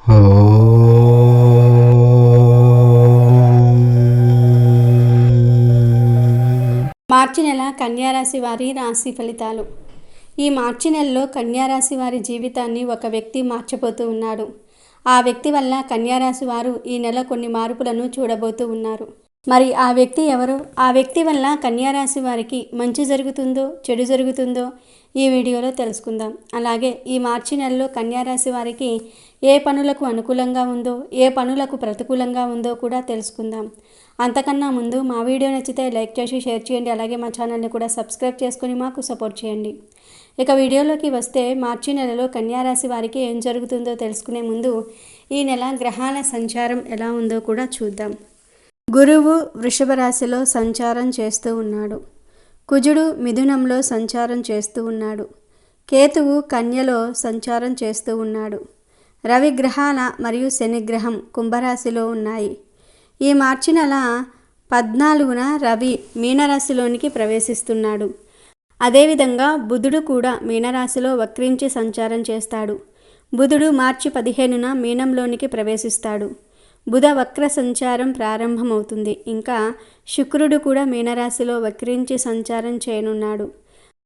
మార్చి నెల కన్యారాశి వారి రాశి ఫలితాలు. ఈ మార్చి నెలలో కన్యారాశి వారి జీవితాన్ని ఒక వ్యక్తి మార్చబోతూ ఉన్నాడు. ఆ వ్యక్తి వల్ల కన్యారాశి వారు ఈ నెల కొన్ని మార్పులను చూడబోతూ ఉన్నారు. మరి ఆ వ్యక్తి ఎవరు? ఆ వ్యక్తి వల్ల కన్యారాశి వారికి మంచి జరుగుతుందో చెడు జరుగుతుందో ఈ వీడియోలో తెలుసుకుందాం. అలాగే ఈ మార్చి నెలలో కన్యారాశి వారికి ఏ పనులకు అనుకూలంగా ఉందో ఏ పనులకు ప్రతికూలంగా ఉందో కూడా తెలుసుకుందాం. అంతకన్నా ముందు మా వీడియో నచ్చితే లైక్ చేసి షేర్ చేయండి. అలాగే మా ఛానల్ని కూడా సబ్స్క్రైబ్ చేసుకొని మాకు సపోర్ట్ చేయండి. ఇక వీడియోలోకి వస్తే మార్చి నెలలో కన్యారాశి వారికి ఏం జరుగుతుందో తెలుసుకునే ముందు ఈ నెల గ్రహాల సంచారం ఎలా ఉందో కూడా చూద్దాం. గురువు వృషభ రాశిలో సంచారం చేస్తూ ఉన్నాడు. కుజుడు మిథునంలో సంచారం చేస్తూ ఉన్నాడు. కేతువు కన్యలో సంచారం చేస్తూ ఉన్నాడు. రవి గ్రహాల మరియు శనిగ్రహం కుంభరాశిలో ఉన్నాయి. ఈ మార్చి నెల 14న రవి మీనరాశిలోనికి ప్రవేశిస్తున్నాడు. అదేవిధంగా బుధుడు కూడా మీనరాశిలో వక్రించి సంచారం చేస్తాడు. బుధుడు మార్చి 15న మీనంలోనికి ప్రవేశిస్తాడు. బుధ వక్ర సంచారం ప్రారంభమవుతుంది. ఇంకా శుక్రుడు కూడా మీనరాశిలో వక్రించి సంచారం చేయనున్నాడు.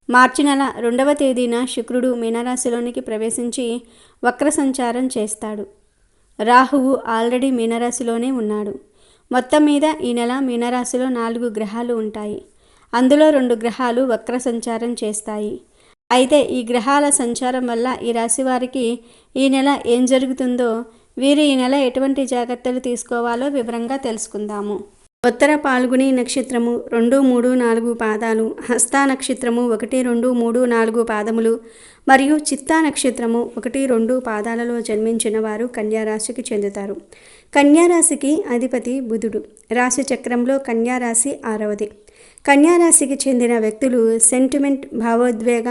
మార్చి నెల 2వ తేదీన శుక్రుడు మీనరాశిలోనికి ప్రవేశించి వక్ర సంచారం చేస్తాడు. రాహువు ఆల్రెడీ మీనరాశిలోనే ఉన్నాడు. మొత్తం మీద ఈ నెల మీనరాశిలో 4 గ్రహాలు ఉంటాయి. అందులో 2 గ్రహాలు వక్ర సంచారం చేస్తాయి. అయితే ఈ గ్రహాల సంచారం వల్ల ఈ రాశి వారికి ఈ నెల ఏం జరుగుతుందో, వీరు ఈ నెల ఎటువంటి జాగ్రత్తలు తీసుకోవాలో వివరంగా తెలుసుకుందాము. ఉత్తర పాల్గుని నక్షత్రము 2, 3, 4 పాదాలు, హస్తా నక్షత్రము 1, 2, 3, 4 పాదములు మరియు చిత్తా నక్షత్రము 1, 2 పాదాలలో జన్మించిన వారు కన్యారాశికి చెందుతారు. కన్యారాశికి అధిపతి బుధుడు. రాశి చక్రంలో కన్యారాశి 6వది. కన్యారాశికి చెందిన వ్యక్తులు సెంటిమెంట్, భావోద్వేగ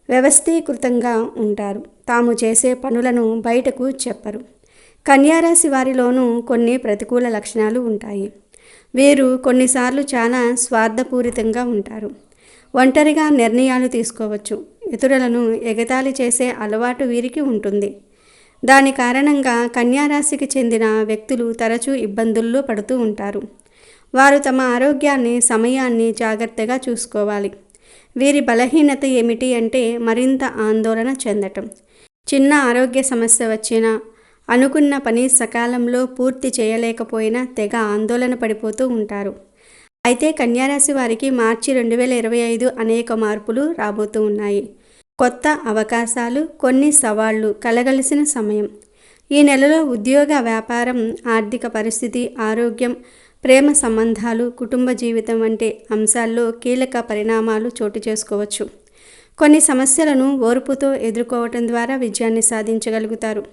వ్యవస్థీకృతంగా ఉంటారు. తాము చేసే పనులను బయటకు చెప్పరు. కన్యారాశి వారిలోనూ కొన్ని ప్రతికూల లక్షణాలు ఉంటాయి. వీరు కొన్నిసార్లు చాలా స్వార్థపూరితంగా ఉంటారు. ఒంటరిగా నిర్ణయాలు తీసుకోవచ్చు. ఇతరులను ఎగతాళి చేసే అలవాటు వీరికి ఉంటుంది. దాని కారణంగా కన్యారాశికి చెందిన వ్యక్తులు తరచూ ఇబ్బందుల్లో పడుతూ ఉంటారు. వారు తమ ఆరోగ్యాన్ని, సమయాన్ని జాగ్రత్తగా చూసుకోవాలి. వీరి బలహీనత ఏమిటి అంటే మరింత ఆందోళన చెందటం. చిన్న ఆరోగ్య సమస్య వచ్చినా, అనుకున్న పని సకాలంలో పూర్తి చేయలేకపోయినా తెగ ఆందోళన పడిపోతూ ఉంటారు. అయితే కన్యారాశి వారికి మార్చి 2025 అనేక మార్పులు రాబోతూ ఉన్నాయి. కొత్త అవకాశాలు, కొన్ని సవాళ్లు కలగలిసిన సమయం. ఈ నెలలో ఉద్యోగ, వ్యాపారం, ఆర్థిక పరిస్థితి, ఆరోగ్యం, ప్రేమ సంబంధాలు, కుటుంబ జీవితం వంటి అంశాల్లో కీలక పరిణామాలు చోటు చేసుకోవచ్చు. కొన్ని సమస్యలను ఓర్పుతో ఎదుర్కోవటం ద్వారా విజయాన్ని సాధించగలుగుతారు.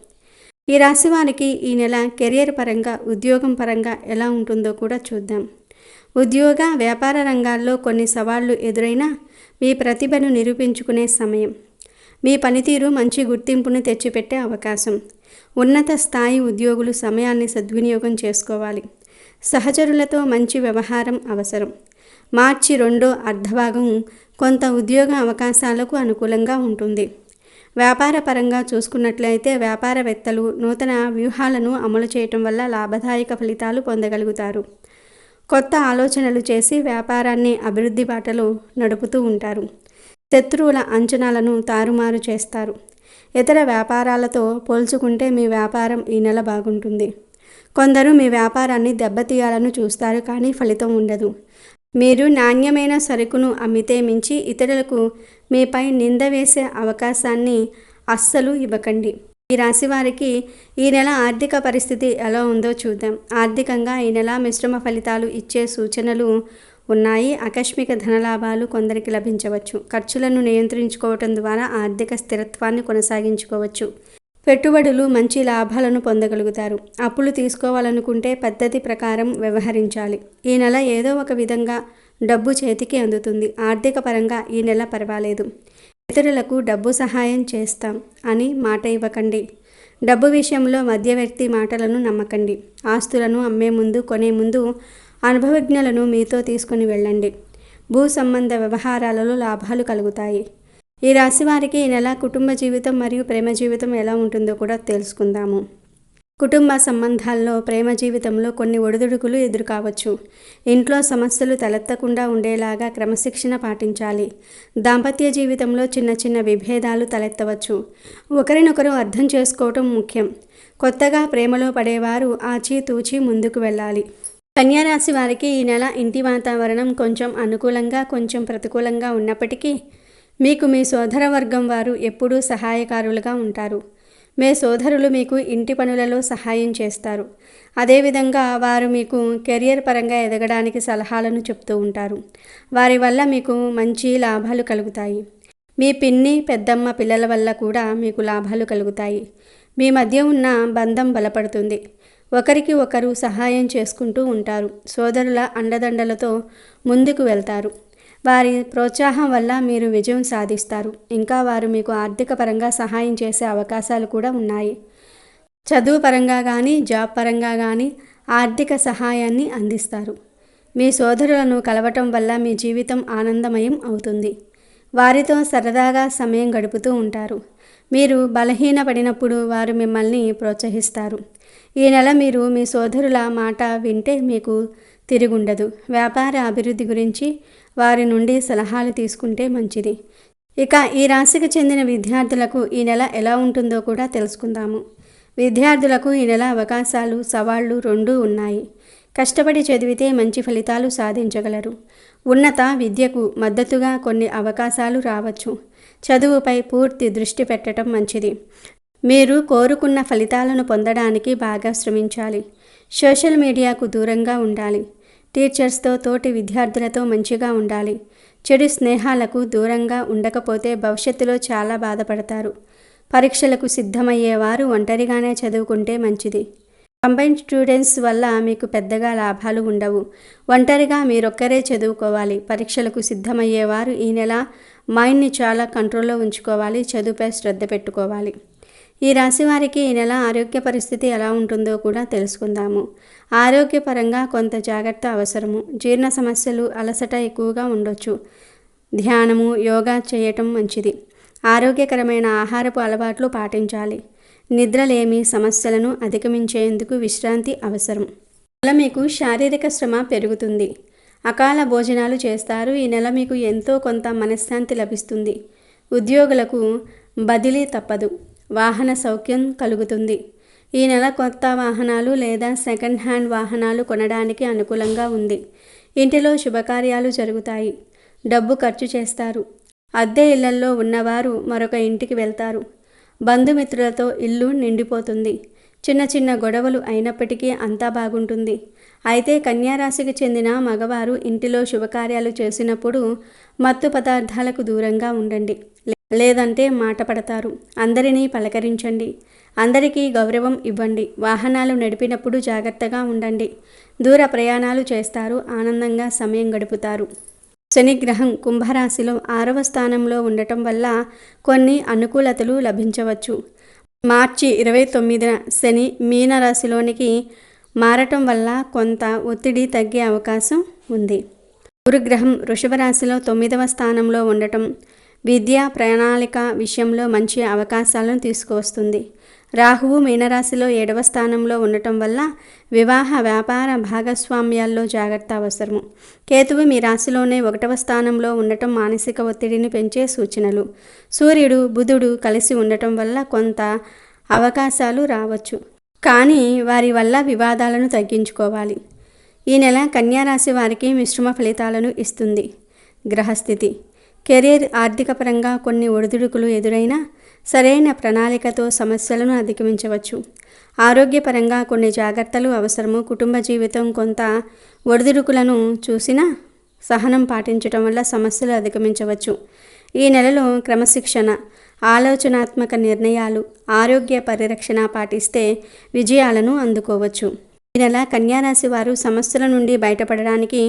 ఈ రాశి వారికి ఈ నెల కెరియర్ పరంగా, ఉద్యోగం పరంగా ఎలా ఉంటుందో కూడా చూద్దాం. ఉద్యోగ, వ్యాపార రంగాల్లో కొన్ని సవాళ్లు ఎదురైనా మీ ప్రతిభను నిరూపించుకునే సమయం. మీ పనితీరు మంచి గుర్తింపును తెచ్చిపెట్టే అవకాశం. ఉన్నత స్థాయి ఉద్యోగులు సమయాన్ని సద్వినియోగం చేసుకోవాలి. సహచరులతో మంచి వ్యవహారం అవసరం. మార్చి 2వ అర్ధభాగం కొంత ఉద్యోగ అవకాశాలకు అనుకూలంగా ఉంటుంది. వ్యాపార పరంగా చూసుకున్నట్లయితే వ్యాపారవేత్తలు నూతన వ్యూహాలను అమలు చేయటం వల్ల లాభదాయక ఫలితాలు పొందగలుగుతారు. కొత్త ఆలోచనలు చేసి వ్యాపారాన్ని అభివృద్ధి బాటలో నడుపుతూ ఉంటారు. శత్రువుల అంచనాలను తారుమారు చేస్తారు. ఇతర వ్యాపారాలతో పోల్చుకుంటే మీ వ్యాపారం ఈ నెల బాగుంటుంది. కొందరు మీ వ్యాపారాన్ని దెబ్బతీయాలని చూస్తారు, కానీ ఫలితం ఉండదు. మీరు నాణ్యమైన సరుకును అమ్మితే మించి ఇతరులకు మీపై నింద వేసే అవకాశాన్ని అస్సలు ఇవ్వకండి. ఈ రాశి వారికి ఈ నెల ఆర్థిక పరిస్థితి ఎలా ఉందో చూద్దాం. ఆర్థికంగా ఈ నెల మిశ్రమ ఫలితాలు ఇచ్చే సూచనలు ఉన్నాయి. ఆకస్మిక ధనలాభాలు కొందరికి లభించవచ్చు. ఖర్చులను నియంత్రించుకోవటం ద్వారా ఆర్థిక స్థిరత్వాన్ని కొనసాగించుకోవచ్చు. పెట్టుబడులు మంచి లాభాలను పొందగలుగుతారు. అప్పులు తీసుకోవాలనుకుంటే పద్ధతి ప్రకారం వ్యవహరించాలి. ఈ నెల ఏదో ఒక విధంగా డబ్బు చేతికి అందుతుంది. ఆర్థిక పరంగా ఈ నెల పర్వాలేదు. ఇతరులకు డబ్బు సహాయం చేస్తాం అని మాట ఇవ్వకండి. డబ్బు విషయంలో మధ్యవర్తి మాటలను నమ్మకండి. ఆస్తులను అమ్మే ముందు, కొనే ముందు అనుభవజ్ఞులను మీతో తీసుకుని వెళ్ళండి. భూ సంబంధ వ్యవహారాలలో లాభాలు కలుగుతాయి. ఈ రాశి వారికి ఈ నెల కుటుంబ జీవితం మరియు ప్రేమ జీవితం ఎలా ఉంటుందో కూడా తెలుసుకుందాము. కుటుంబ సంబంధాల్లో, ప్రేమ జీవితంలో కొన్ని ఒడిదుడుకులు ఎదురుకావచ్చు. ఇంట్లో సమస్యలు తలెత్తకుండా ఉండేలాగా క్రమశిక్షణ పాటించాలి. దాంపత్య జీవితంలో చిన్న చిన్న విభేదాలు తలెత్తవచ్చు. ఒకరినొకరు అర్థం చేసుకోవటం ముఖ్యం. కొత్తగా ప్రేమలో పడేవారు ఆచితూచి ముందుకు వెళ్ళాలి. కన్యారాశి వారికి ఈ నెల ఇంటి వాతావరణం కొంచెం అనుకూలంగా, కొంచెం ప్రతికూలంగా ఉన్నప్పటికీ మీకు మీ సోదర వర్గం వారు ఎప్పుడూ సహాయకారులుగా ఉంటారు. మీ సోదరులు మీకు ఇంటి పనులలో సహాయం చేస్తారు. అదేవిధంగా వారు మీకు కెరియర్ పరంగా ఎదగడానికి సలహాలను చెప్తూ ఉంటారు. వారి వల్ల మీకు మంచి లాభాలు కలుగుతాయి. మీ పిన్ని, పెద్దమ్మ పిల్లల వల్ల కూడా మీకు లాభాలు కలుగుతాయి. మీ మధ్య ఉన్న బంధం బలపడుతుంది. ఒకరికి ఒకరు సహాయం చేసుకుంటూ ఉంటారు. సోదరుల అండదండలతో ముందుకు వెళ్తారు. వారి ప్రోత్సాహం వల్ల మీరు విజయం సాధిస్తారు. ఇంకా వారు మీకు ఆర్థిక పరంగా సహాయం చేసే అవకాశాలు కూడా ఉన్నాయి. చదువు పరంగా కానీ, జాబ్ పరంగా కానీ ఆర్థిక సహాయాన్ని అందిస్తారు. మీ సోదరులను కలవటం వల్ల మీ జీవితం ఆనందమయం అవుతుంది. వారితో సరదాగా సమయం గడుపుతూ ఉంటారు. మీరు బలహీనపడినప్పుడు వారు మిమ్మల్ని ప్రోత్సహిస్తారు. ఈ నెల మీరు మీ సోదరుల మాట వింటే మీకు తిరుగుండదు. వ్యాపార అభివృద్ధి గురించి వారి నుండి సలహాలు తీసుకుంటే మంచిది. ఇక ఈ రాశికి చెందిన విద్యార్థులకు ఈ నెల ఎలా ఉంటుందో కూడా తెలుసుకుందాము. విద్యార్థులకు ఈ నెల అవకాశాలు, సవాళ్లు రెండూ ఉన్నాయి. కష్టపడి చదివితే మంచి ఫలితాలు సాధించగలరు. ఉన్నత విద్యకు మద్దతుగా కొన్ని అవకాశాలు రావచ్చు. చదువుపై పూర్తి దృష్టి పెట్టడం మంచిది. మీరు కోరుకున్న ఫలితాలను పొందడానికి బాగా శ్రమించాలి. సోషల్ మీడియాకు దూరంగా ఉండాలి. టీచర్స్తో, తోటి విద్యార్థులతో మంచిగా ఉండాలి. చెడు స్నేహాలకు దూరంగా ఉండకపోతే భవిష్యత్తులో చాలా బాధపడతారు. పరీక్షలకు సిద్ధమయ్యేవారు ఒంటరిగానే చదువుకుంటే మంచిది. కంబైన్డ్ స్టూడెంట్స్ వల్ల మీకు పెద్దగా లాభాలు ఉండవు. ఒంటరిగా మీరొక్కరే చదువుకోవాలి. పరీక్షలకు సిద్ధమయ్యేవారు ఈ నెల మైండ్ని చాలా కంట్రోల్లో ఉంచుకోవాలి. చదువుపై శ్రద్ధ పెట్టుకోవాలి. ఈ రాశి వారికి ఈ నెల ఆరోగ్య పరిస్థితి ఎలా ఉంటుందో కూడా తెలుసుకుందాము. ఆరోగ్యపరంగా కొంత జాగ్రత్త అవసరము. జీర్ణ సమస్యలు, అలసట ఎక్కువగా ఉండొచ్చు. ధ్యానము, యోగా చేయటం మంచిది. ఆరోగ్యకరమైన ఆహారపు అలవాట్లు పాటించాలి. నిద్రలేమి సమస్యలను అధిగమించేందుకు విశ్రాంతి అవసరం. నెల మీకు శారీరక శ్రమ పెరుగుతుంది. అకాల భోజనాలు చేస్తారు. ఈ నెల మీకు ఎంతో కొంత మనశ్శాంతి లభిస్తుంది. ఉద్యోగులకు బదిలీ తప్పదు. వాహన సౌఖ్యం కలుగుతుంది. ఈ నెల కొత్త వాహనాలు లేదా సెకండ్ హ్యాండ్ వాహనాలు కొనడానికి అనుకూలంగా ఉంది. ఇంటిలో శుభకార్యాలు జరుగుతాయి. డబ్బు ఖర్చు చేస్తారు. అద్దె ఇళ్లల్లో ఉన్నవారు మరొక ఇంటికి వెళ్తారు. బంధుమిత్రులతో ఇల్లు నిండిపోతుంది. చిన్న చిన్న గొడవలు అయినప్పటికీ అంతా బాగుంటుంది. అయితే కన్యారాశికి చెందిన మగవారు ఇంటిలో శుభకార్యాలు చేసినప్పుడు మత్తు పదార్థాలకు దూరంగా ఉండండి. లేదంటే మాట పడతారు. అందరినీ పలకరించండి. అందరికీ గౌరవం ఇవ్వండి. వాహనాలు నడిపినప్పుడు జాగ్రత్తగా ఉండండి. దూర ప్రయాణాలు చేస్తారు. ఆనందంగా సమయం గడుపుతారు. శనిగ్రహం కుంభరాశిలో 6వ స్థానంలో ఉండటం వల్ల కొన్ని అనుకూలతలు లభించవచ్చు. మార్చి 29న శని మీనరాశిలోనికి మారటం వల్ల కొంత ఒత్తిడి తగ్గే అవకాశం ఉంది. గురుగ్రహం వృషభ రాశిలో 9వ స్థానంలో ఉండటం విద్య, ప్రణాళిక విషయంలో మంచి అవకాశాలను తీసుకువస్తుంది. రాహువు మీనరాశిలో 7వ స్థానంలో ఉండటం వల్ల వివాహ, వ్యాపార భాగస్వామ్యాల్లో జాగ్రత్త అవసరము. కేతువు మీ రాశిలోనే 1వ స్థానంలో ఉండటం మానసిక ఒత్తిడిని పెంచే సూచనలు. సూర్యుడు, బుధుడు కలిసి ఉండటం వల్ల కొంత అవకాశాలు రావచ్చు. కానీ వారి వల్ల వివాదాలను తగ్గించుకోవాలి. ఈ నెల కన్యారాశి వారికి మిశ్రమ ఫలితాలను ఇస్తుంది. గ్రహస్థితి, కెరీర్, ఆర్థిక పరంగా కొన్ని ఒడిదుడుకులు ఎదురైనా సరైన ప్రణాళికతో సమస్యలను అధిగమించవచ్చు. ఆరోగ్యపరంగా కొన్ని జాగ్రత్తలు అవసరము. కుటుంబ జీవితం కొంత ఒడిదుడుకులను చూసినా సహనం పాటించడం వల్ల సమస్యలు అధిగమించవచ్చు. ఈ నెలలో క్రమశిక్షణ, ఆలోచనాత్మక నిర్ణయాలు, ఆరోగ్య పరిరక్షణ పాటిస్తే విజయాలను అందుకోవచ్చు. ఈ నెల కన్యారాశి వారు సమస్యల నుండి బయటపడడానికి,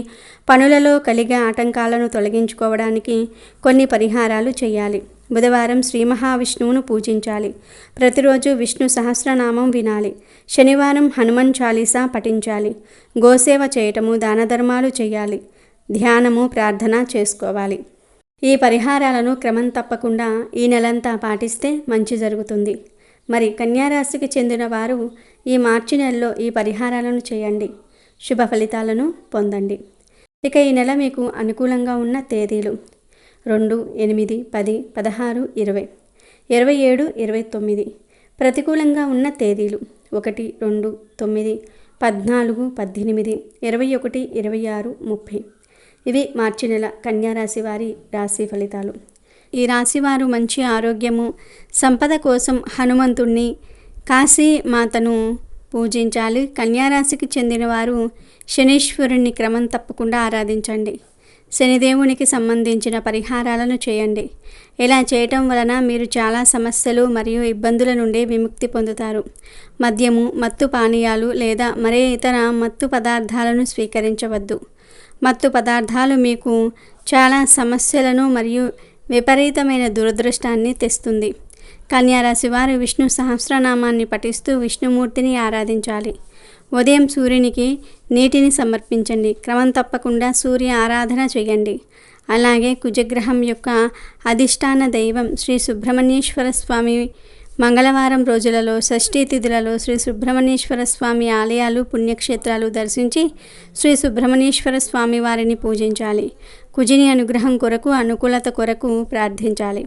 పనులలో కలిగే ఆటంకాలను తొలగించుకోవడానికి కొన్ని పరిహారాలు చేయాలి. బుధవారం శ్రీ మహావిష్ణువును పూజించాలి. ప్రతిరోజు విష్ణు సహస్రనామం వినాలి. శనివారం హనుమాన్ చాలీసా పఠించాలి. గోసేవ చేయటము, దాన ధర్మాలు చేయాలి. ధ్యానము, ప్రార్థన చేసుకోవాలి. ఈ పరిహారాలను క్రమం తప్పకుండా ఈ నెలంతా పాటిస్తే మంచి జరుగుతుంది. మరి కన్యా రాశికి చెందిన వారు ఈ మార్చి నెలలో ఈ పరిహారాలను చేయండి, శుభ ఫలితాలను పొందండి. ఇక ఈ నెల మీకు అనుకూలంగా ఉన్న తేదీలు 2, 8, 10, 16, 20, 27, 29. ప్రతికూలంగా ఉన్న తేదీలు 1, 2, 9, 14, 18, 21, 26, 30. ఇవి మార్చి నెల కన్యా రాశి వారి రాశి ఫలితాలు. ఈ రాశివారు మంచి ఆరోగ్యము, సంపద కోసం హనుమంతుణ్ణి, కాశీ మాతను పూజించాలి. కన్యారాశికి చెందిన వారు శనీశ్వరుణ్ణి క్రమం తప్పకుండా ఆరాధించండి. శనిదేవునికి సంబంధించిన పరిహారాలను చేయండి. ఇలా చేయటం వలన మీరు చాలా సమస్యలు మరియు ఇబ్బందుల నుండి విముక్తి పొందుతారు. మద్యము, మత్తు పానీయాలు లేదా మరే ఇతర మత్తు పదార్థాలను స్వీకరించవద్దు. మత్తు పదార్థాలు మీకు చాలా సమస్యలను మరియు విపరీతమైన దురదృష్టాన్ని తెస్తుంది. కన్యారాశి వారు విష్ణు సహస్రనామాన్ని పఠిస్తూ విష్ణుమూర్తిని ఆరాధించాలి. ఉదయం సూర్యునికి నీటిని సమర్పించండి. క్రమం తప్పకుండా సూర్య ఆరాధన చేయండి. అలాగే కుజగ్రహం యొక్క అధిష్టాన దైవం శ్రీ సుబ్రహ్మణ్యేశ్వర స్వామి మంగళవారం రోజులలో షష్ఠీ తిథులలో శ్రీ సుబ్రహ్మణ్యేశ్వర స్వామి ఆలయాలు, పుణ్యక్షేత్రాలు దర్శించి శ్రీ సుబ్రహ్మణ్యేశ్వర స్వామి వారిని పూజించాలి. కుజిని అనుగ్రహం కొరకు, అనుకూలత కొరకు ప్రార్థించాలి.